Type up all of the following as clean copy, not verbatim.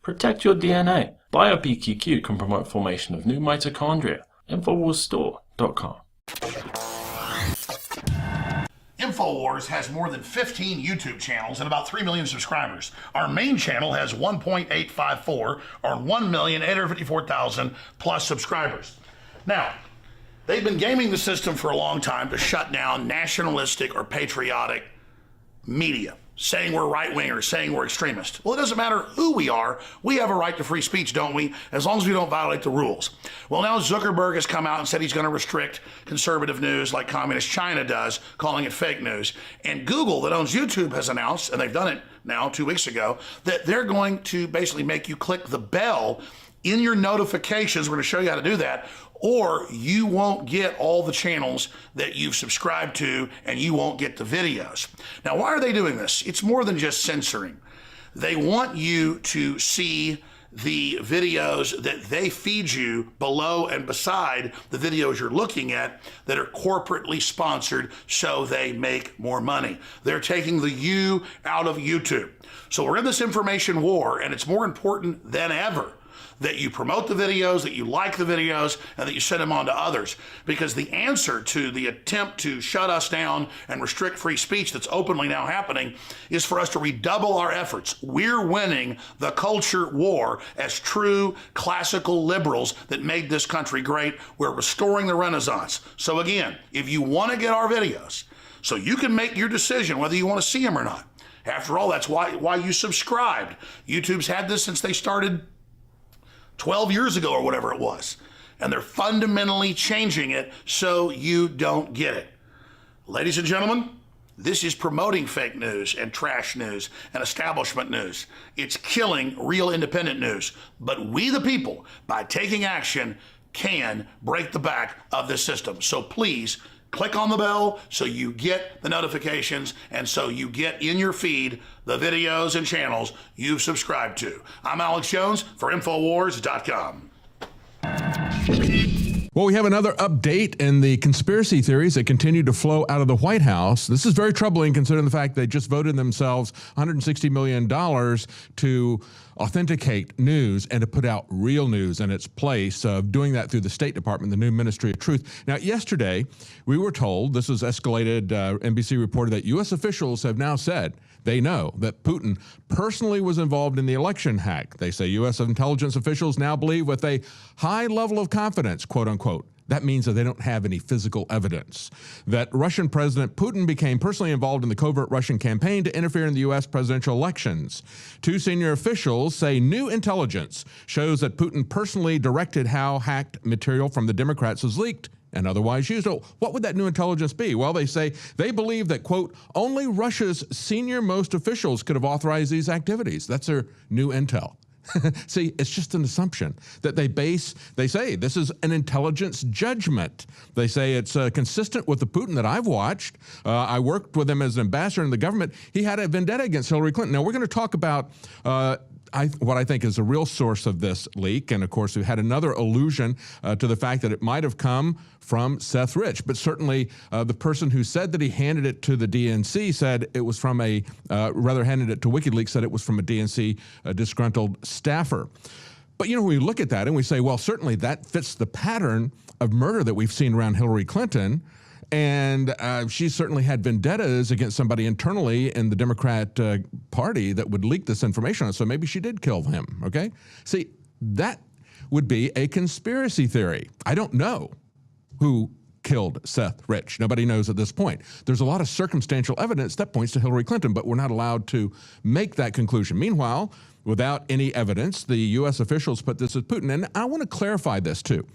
Protect your DNA. BioPQQ can promote formation of new mitochondria. Infowarsstore.com. Infowars has more than 15 YouTube channels and about 3 million subscribers. Our main channel has 1.854 or 1,854,000 plus subscribers. Now, they've been gaming the system for a long time to shut down nationalistic or patriotic media, saying we're right-wingers, saying we're extremists. Well, it doesn't matter who we are. We have a right to free speech, don't we? As long as we don't violate the rules. Well, now Zuckerberg has come out and said he's going to restrict conservative news like communist China does, calling it fake news. And Google, that owns YouTube, has announced, and they've done it now 2 weeks ago, that they're going to basically make you click the bell in your notifications. We're going to show you how to do that, or you won't get all the channels that you've subscribed to and you won't get the videos. Now, why are they doing this? It's more than just censoring. They want you to see the videos that they feed you below and beside the videos you're looking at that are corporately sponsored so they make more money. They're taking the you out of YouTube. So we're in this information war, and it's more important than ever that you promote the videos, that you like the videos, and that you send them on to others. Because the answer to the attempt to shut us down and restrict free speech that's openly now happening is for us to redouble our efforts. We're winning the culture war as true classical liberals that made this country great. We're restoring the Renaissance. So again, if you want to get our videos, so you can make your decision whether you want to see them or not. After all, that's why you subscribed. YouTube's had this since they started 12 years ago or whatever it was. And they're fundamentally changing it so you don't get it. Ladies and gentlemen, this is promoting fake news and trash news and establishment news. It's killing real independent news. But we the people, by taking action, can break the back of this system. So please, click on the bell so you get the notifications and so you get in your feed the videos and channels you've subscribed to. I'm Alex Jones for Infowars.com. Well, we have another update in the conspiracy theories that continue to flow out of the White House. This is very troubling considering the fact they just voted themselves $160 million to authenticate news and to put out real news in its place, of doing that through the State Department, the new Ministry of Truth. Now, yesterday, we were told, this was escalated, NBC reported that U.S. officials have now said they know that Putin personally was involved in the election hack. They say U.S. intelligence officials now believe with a high level of confidence, quote unquote, that means that they don't have any physical evidence, that Russian President Putin became personally involved in the covert Russian campaign to interfere in the U.S. presidential elections. Two senior officials say new intelligence shows that Putin personally directed how hacked material from the Democrats was leaked and otherwise used. So what would that new intelligence be? Well, they say they believe that, quote, only Russia's senior-most officials could have authorized these activities. That's their new intel. See, it's just an assumption that they say this is an intelligence judgment. They say it's consistent with the Putin that I've watched. I worked with him as an ambassador in the government. He had a vendetta against Hillary Clinton. Now, we're going to talk about what I think is a real source of this leak. And of course, we had another allusion to the fact that it might have come from Seth Rich. But certainly the person who said that he handed it to the DNC said it was from handed it to WikiLeaks, said it was from a DNC disgruntled staffer. But, you know, we look at that and we say, well, certainly that fits the pattern of murder that we've seen around Hillary Clinton. And she certainly had vendettas against somebody internally in the Democrat Party that would leak this information. So maybe she did kill him, okay? See, that would be a conspiracy theory. I don't know who killed Seth Rich. Nobody knows at this point. There's a lot of circumstantial evidence that points to Hillary Clinton, but we're not allowed to make that conclusion. Meanwhile, without any evidence, the U.S. officials put this as Putin. And I want to clarify this too.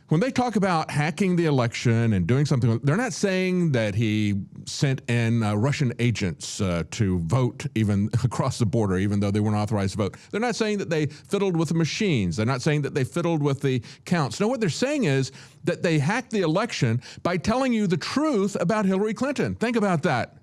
When they talk about hacking the election and doing something, they're not saying that he sent in Russian agents to vote even across the border, even though they weren't authorized to vote. They're not saying that they fiddled with the machines. They're not saying that they fiddled with the counts. No, what they're saying is that they hacked the election by telling you the truth about Hillary Clinton. Think about that.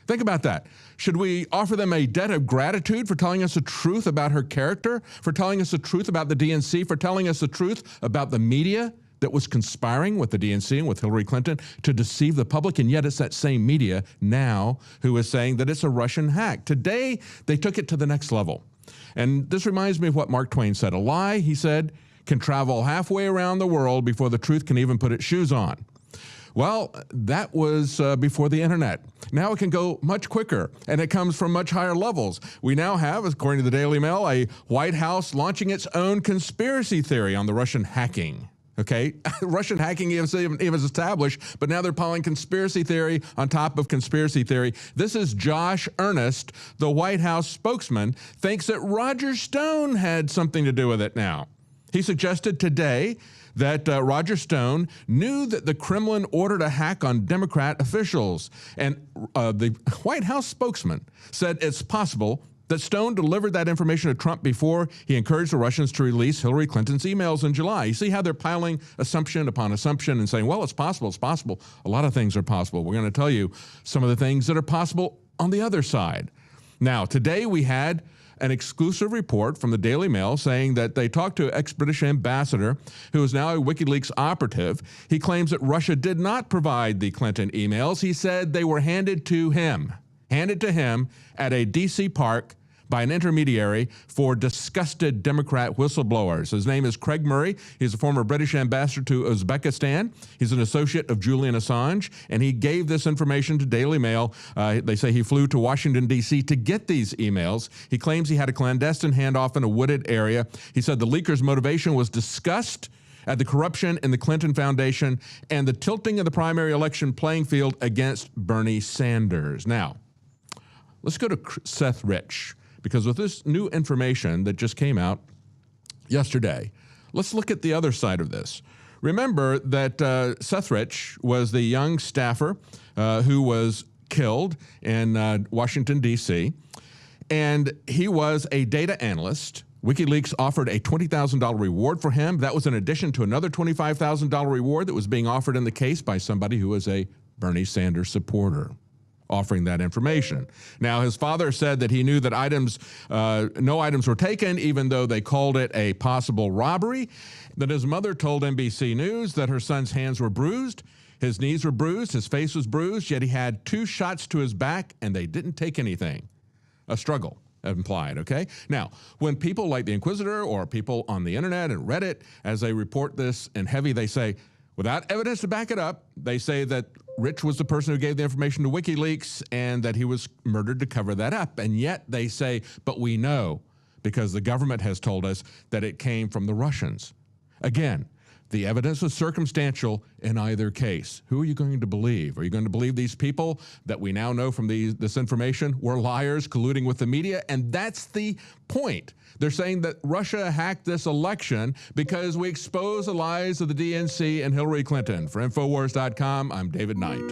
Think about that. Should we offer them a debt of gratitude for telling us the truth about her character, for telling us the truth about the DNC, for telling us the truth about the media that was conspiring with the DNC and with Hillary Clinton to deceive the public? And yet it's that same media now who is saying that it's a Russian hack. Today, they took it to the next level. And this reminds me of what Mark Twain said. A lie, he said, can travel halfway around the world before the truth can even put its shoes on. Well, that was before the internet. Now it can go much quicker, and it comes from much higher levels. We now have, according to the Daily Mail, a White House launching its own conspiracy theory on the Russian hacking. Okay, Russian hacking is established, but now they're piling conspiracy theory on top of conspiracy theory. This is Josh Earnest, the White House spokesman, thinks that Roger Stone had something to do with it now. He suggested today that Roger Stone knew that the Kremlin ordered a hack on Democrat officials. And the White House spokesman said it's possible that Stone delivered that information to Trump before he encouraged the Russians to release Hillary Clinton's emails in July. You see how they're piling assumption upon assumption and saying, well, it's possible, it's possible. A lot of things are possible. We're going to tell you some of the things that are possible on the other side. Now, today we had an exclusive report from the Daily Mail saying that they talked to ex-British ambassador who is now a WikiLeaks operative. He claims that Russia did not provide the Clinton emails. He said they were handed to him at a D.C. park by an intermediary for disgusted Democrat whistleblowers. His name is Craig Murray. He's a former British ambassador to Uzbekistan. He's an associate of Julian Assange, and he gave this information to Daily Mail. They say he flew to Washington, D.C. to get these emails. He claims he had a clandestine handoff in a wooded area. He said the leaker's motivation was disgust at the corruption in the Clinton Foundation and the tilting of the primary election playing field against Bernie Sanders. Now, let's go to Seth Rich, because with this new information that just came out yesterday, let's look at the other side of this. Remember that Seth Rich was the young staffer who was killed in Washington, D.C., and he was a data analyst. WikiLeaks offered a $20,000 reward for him. That was in addition to another $25,000 reward that was being offered in the case by somebody who was a Bernie Sanders supporter, offering that information. Now, his father said that he knew that no items were taken, even though they called it a possible robbery. That his mother told NBC News that her son's hands were bruised, his knees were bruised, his face was bruised, yet he had 2 shots to his back, and they didn't take anything. A struggle implied, okay? Now, when people like the Inquisitor or people on the internet and Reddit, as they report this in heavy, they say, without evidence to back it up, they say that Rich was the person who gave the information to WikiLeaks and that he was murdered to cover that up. And yet they say, but we know because the government has told us that it came from the Russians. Again, the evidence was circumstantial in either case. Who are you going to believe? Are you going to believe these people that we now know from this information were liars colluding with the media? And that's the point. They're saying that Russia hacked this election because we exposed the lies of the DNC and Hillary Clinton. For Infowars.com, I'm David Knight.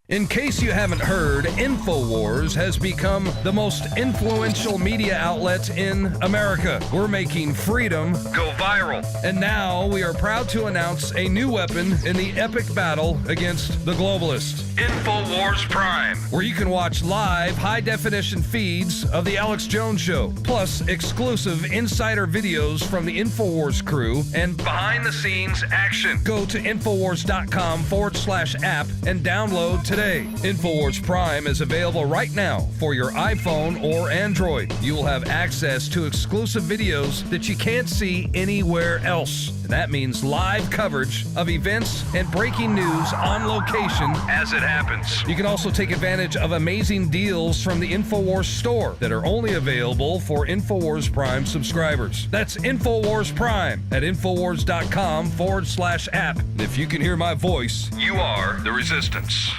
In case you haven't heard, Infowars has become the most influential media outlet in America. We're making freedom go viral. And now we are proud to announce a new weapon in the epic battle against the globalists. Infowars Prime, where you can watch live high-definition feeds of The Alex Jones Show, plus exclusive insider videos from the Infowars crew and behind-the-scenes action. Go to Infowars.com/app and download today. Infowars Prime is available right now for your iPhone or Android. You will have access to exclusive videos that you can't see anywhere else. And that means live coverage of events and breaking news on location as it happens. You can also take advantage of amazing deals from the Infowars store that are only available for Infowars Prime subscribers. That's Infowars Prime at Infowars.com/app. And if you can hear my voice, you are the resistance.